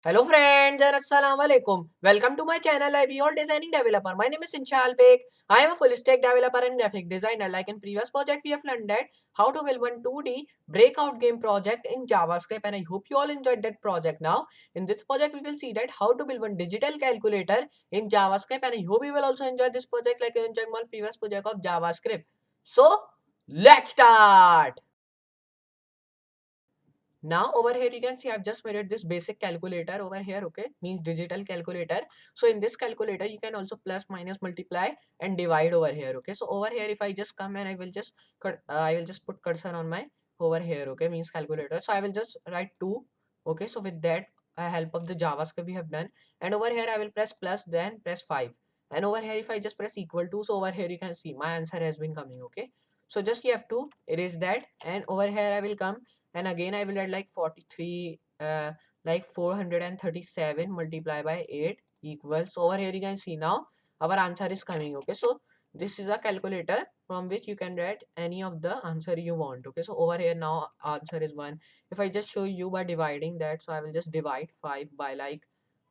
Hello friends and assalamu alaikum. Welcome to my channel. I be your designing developer. My name is Inshal Beg. I am a full stack developer and graphic designer. Like in previous project, we have learned that how to build one 2D breakout game project in JavaScript, and I hope you all enjoyed that project. Now in this project, we will see that how to build one digital calculator in JavaScript, and I hope you will also enjoy this project like you enjoyed my previous project of JavaScript. So let's start. Now over here you can see I've just made this basic calculator over here, okay, means digital calculator. So in this calculator you can also plus, minus, multiply and divide over here, okay. So over here if I just come and I will just put cursor on my over here, okay, means calculator. So I will just write 2, okay. So with that help of the JavaScript we have done, and over here I will press plus, then press 5, and over here if I just press equal to, so over here you can see my answer has been coming, okay. So just you have to erase that, and over here I will come and again I will add like 43 like 437 multiply by 8 equals, so over here you can see now our answer is coming, okay. So this is a calculator from which you can write any of the answer you want, okay. So over here now answer is 1. If I just show you by dividing that, so I will just divide 5 by like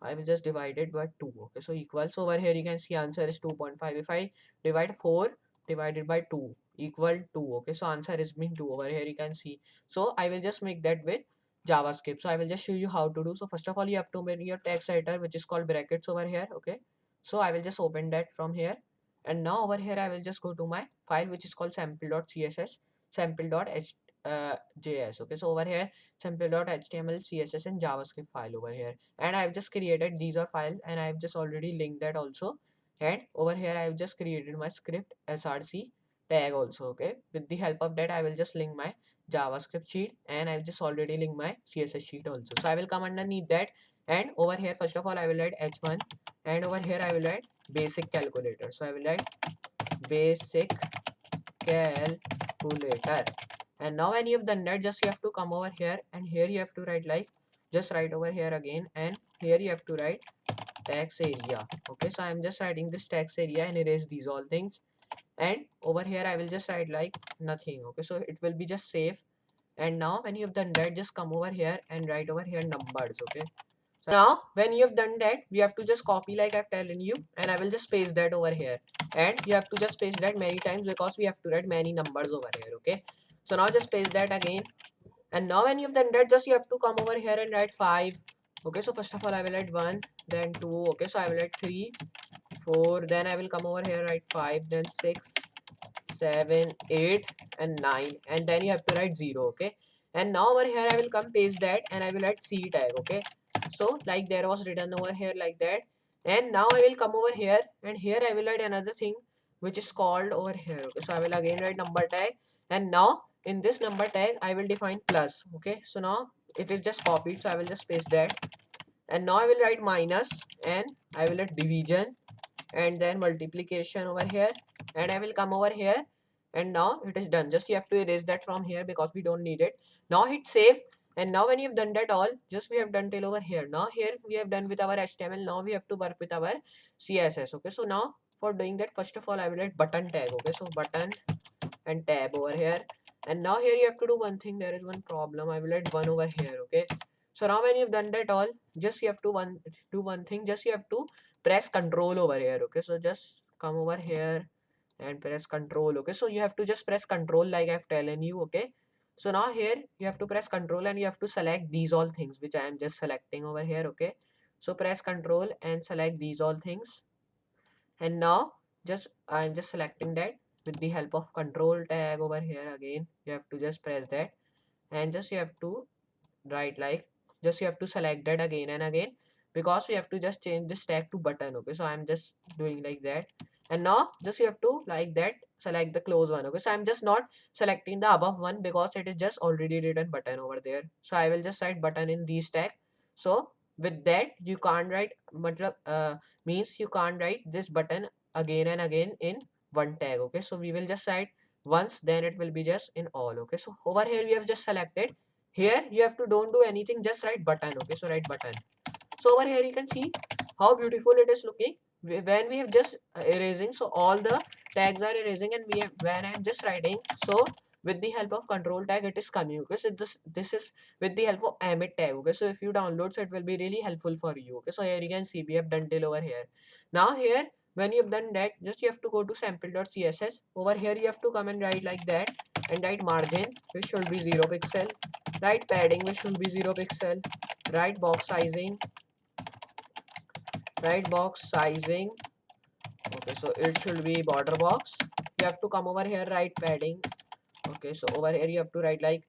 I will just divide it by 2, okay. So equals, so over here you can see answer is 2.5. If I divide 4 divided by 2 equal 2, okay. So answer is being 2 over here you can see. So I will just make that with JavaScript. So I will just show you how to do. So first of all, you have to make your text editor, which is called brackets over here, okay. So I will just open that from here, and now over here I will just go to my file, which is called sample.css, sample.js, okay. So over here sample.html, css and JavaScript file over here, and I've just created these are files, and I've just already linked that also, and over here I've just created my script src tag also, okay. With the help of that I will just link my JavaScript sheet, and I've just already linked my CSS sheet also. So I will come underneath that, and over here first of all I will add h1, and over here I will add basic calculator. So I will add basic calculator, and now when you have done that, just you have to come over here, and here you have to write like just write over here again, and here you have to write tax area, okay. So I'm just writing this tax area and erase these all things, and over here I will just write like nothing, okay. So it will be just safe, and now when you have done that, just come over here and write over here numbers, okay. So now when you have done that, we have to just copy like I've telling you, and I will just paste that over here, and you have to just paste that many times because we have to write many numbers over here, okay. So now just paste that again, and now when you've done that, just you have to come over here and write 5, okay. So first of all I will write 1, then 2, okay. So I will write 3, 4, then I will come over here write 5, then 6, 7, 8 and 9, and then you have to write 0, okay. And now over here I will come paste that, and I will write C tag, okay. So like there was written over here like that, and now I will come over here, and here I will write another thing which is called over here, okay. So I will again write number tag, and now in this number tag I will define plus, okay. So now it is just copied, so I will just paste that, and now I will write minus, and I will write division, and then multiplication over here, and I will come over here, and now it is done. Just you have to erase that from here because we don't need it. Now hit save, and now when you've done that all, just we have done till over here. Now here we have done with our HTML. Now we have to work with our CSS, okay. So now for doing that, first of all I will add button tag, okay. So button and tab over here, and now here you have to do one thing. There is one problem. I will add one over here, okay. So now when you've done that all, just you have to do one thing. Just you have to press control over here, okay. So just come over here and press control, okay. So you have to just press control like I've telling you, okay. So now here you have to press control, and you have to select these all things which I am just selecting over here, okay. So press control and select these all things, and now just I'm just selecting that with the help of control tag over here. Again you have to just press that, and just you have to write like just you have to select that again and again, because we have to just change this tag to button, okay. So I'm just doing like that, and now just you have to like that select the close one, okay. So I'm just not selecting the above one because it is just already written button over there. So I will just write button in these tag. So with that you can't write matlab, means you can't write this button again and again in one tag, okay. So we will just write once, then it will be just in all, okay. So over here we have just selected. Here you have to don't do anything, just write button, okay. So write button. So over here you can see how beautiful it is looking when we have just erasing. So all the tags are erasing, and we have when I'm just writing, so with the help of control tag it is coming. Okay, so this is with the help of emit tag. Okay, so if you download, so it will be really helpful for you. Okay, so here you can see we have done till over here. Now here when you have done that, just you have to go to sample.css. Over here you have to come and write like that, and write margin which should be 0 pixel, write padding which should be 0 pixel, write box sizing, write box sizing. Okay, so it should be border box. You have to come over here, write padding. Okay, so over here you have to write like,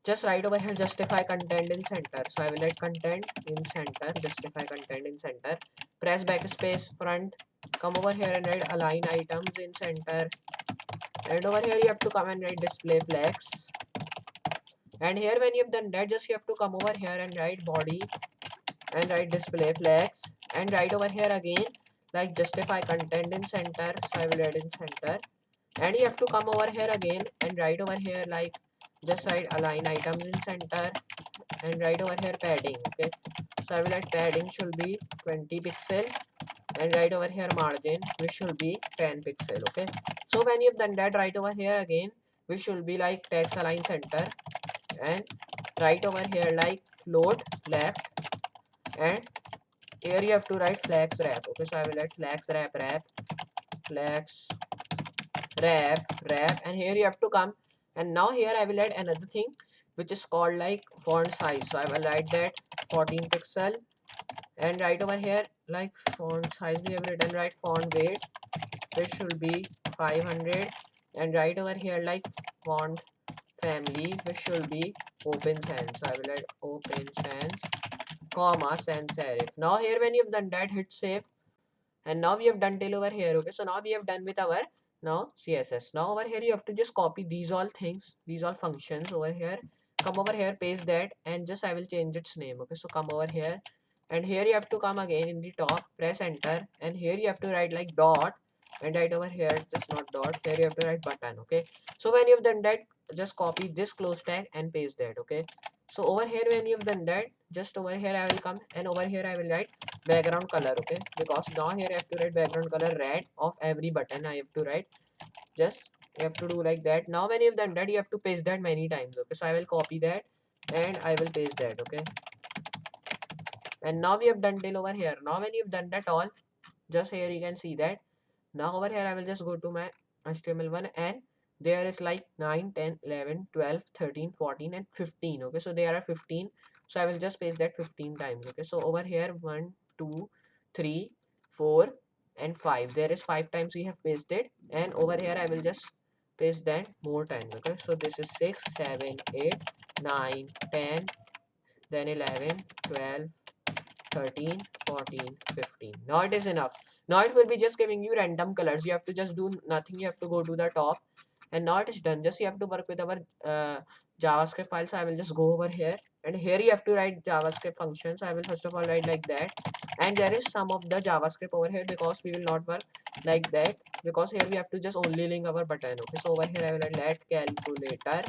just write over here justify content in center. So I will write content in center, justify content in center, press backspace front, come over here and write align items in center, and over here you have to come and write display flex. And here when you have done that, just you have to come over here and write body and write display flex, and write over here again like justify content in center. So I will write in center, and you have to come over here again and write over here like, just write align items in center, and write over here padding. Okay, so I will write padding should be 20 pixel, and write over here margin which should be 10 pixel. Okay, so when you've done that, right over here again which should be like text align center, and right over here like float left, and here you have to write flex wrap. Okay, so I will write flex wrap flex wrap, and here you have to come, and now here I will add another thing which is called like font size. So I will write that 14 pixel, and right over here like font size we have written, right font weight which should be 500, and right over here like font family which should be open sans. So I will add open sans, comma sans serif. Now here when you've done that, hit save, and now we have done till over here. Okay, so now we have done with our now CSS. Now over here you have to just copy these all things, these all functions over here, come over here, paste that, and just I will change its name. Okay, so come over here, and here you have to come again in the top, press enter, and here you have to write like dot, and right over here just not dot, here you have to write button. Okay, so when you've done that, just copy this close tag and paste that. Okay, so over here when you've done that, just over here I will come, and over here I will write background color. Okay, because now here I have to write background color red of every button. I have to write, just you have to do like that. Now when you've done that, you have to paste that many times. Okay, so I will copy that and I will paste that. Okay, and now we have done till over here. Now when you've done that all, just here you can see that. Now over here I will just go to my HTML1, and there is like 9, 10, 11, 12, 13, 14, and 15. Okay, so there are 15, so I will just paste that 15 times. Okay, so over here 1, 2, 3, 4, and 5, there is 5 times we have pasted, and over here I will just paste that more times. Okay, so this is 6, 7, 8, 9, 10, then 11, 12, 13, 14, 15. Now it is enough. Now it will be just giving you random colors. You have to just do nothing. You have to go to the top, and now it is done. Just you have to work with our JavaScript file. So I will just go over here, and here you have to write JavaScript function. So I will first of all write like that, and there is some of the JavaScript over here because we will not work like that, because here we have to just only link our button. Okay, so over here I will write let calculator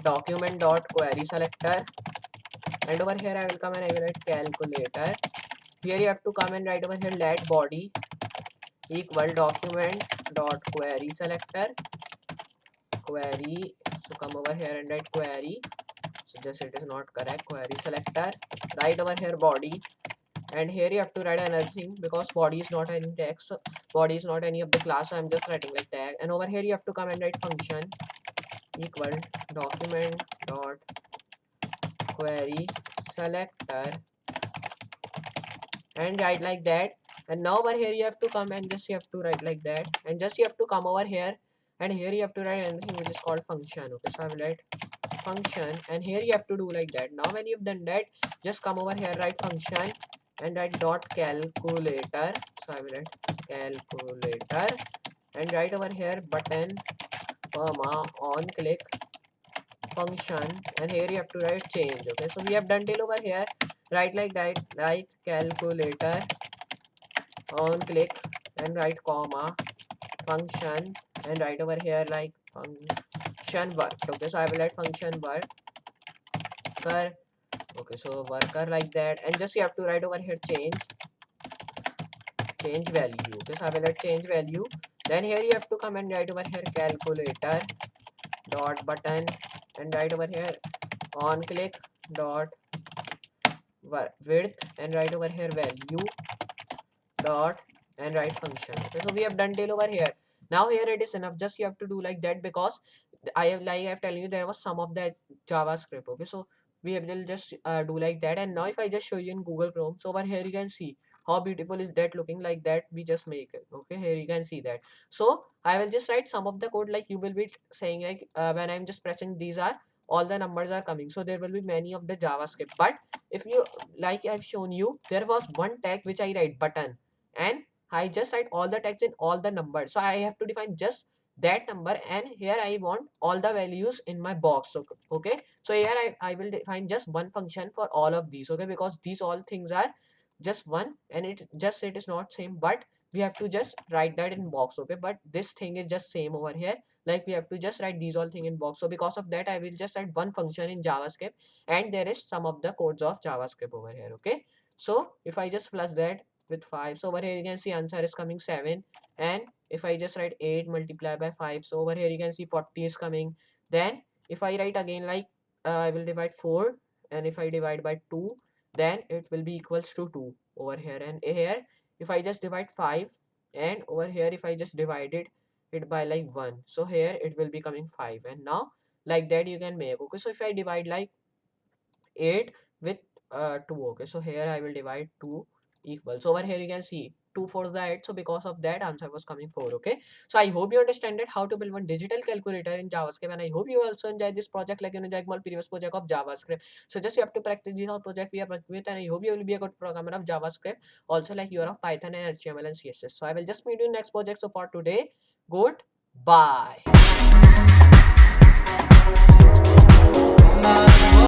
document dot query selector, and over here I will come and I will write calculator. Here you have to come and write over here let body equal document dot query selector query. So come over here and write query. So just it is not correct, query selector, write over here body, and here you have to write another thing because body is not any text, so body is not any of the class, so I'm just writing like tag. And over here you have to come and write function equal document dot query selector, and write like that. And now over here you have to come and just you have to write like that, and just you have to come over here, and here you have to write anything which is called function. Okay, so I will write function, and here you have to do like that. Now when you've done that, just come over here, write function, and write dot calculator. So I will write calculator, and write over here button comma on click function, and here you have to write change. Okay, so we have done till over here. Write like that, write calculator on click, and write comma function, and write over here like function work. Okay, so I will write function worker. Okay, so worker like that, and just you have to write over here change value. Okay, so I will write change value. Then here you have to come and write over here calculator dot button, and right over here on click dot width, and right over here value dot and write function. Okay, so we have done till over here. Now here it is enough, just you have to do like that, because I have telling you there was some of the JavaScript. Okay, so will just do like that. And now if I just show you in Google Chrome, so over here you can see how beautiful is that looking, like that we just make it. Okay, here you can see that. So I will just write some of the code, like you will be saying like when I'm just pressing these are all the numbers are coming, so there will be many of the JavaScript. But if you like I've shown you, there was one tag which I write button, and I just write all the text in all the numbers. So I have to define just that number, and here I want all the values in my box. So okay, so here I will define just one function for all of these. Okay, because these all things are just one, and it is not same, but we have to just write that in box. Okay, but this thing is just same over here, like we have to just write these all thing in box. So because of that I will just write one function in JavaScript, and there is some of the codes of JavaScript over here. Okay, so if I just plus that with 5, so over here you can see answer is coming 7. And if I just write 8 multiplied by 5, so over here you can see 40 is coming. Then if I write again like I will divide 4, and if I divide by 2, then it will be equals to 2 over here. And here if I just divide 5, and over here if I just divided it by like 1, so here it will be coming 5. And now like that you can make. Okay, so if I divide like 8 with 2. Okay, so here I will divide 2 equals. So over here you can see 2 for the 8. So because of that answer was coming 4. Okay, so I hope you understand how to build one digital calculator in JavaScript, and I hope you also enjoy this project like you enjoyed my previous project of JavaScript. So just you have to practice this all project we are working with, and I hope you will be a good programmer of JavaScript, also like you are of Python and HTML and CSS. So I will just meet you in next project. So for today, good bye.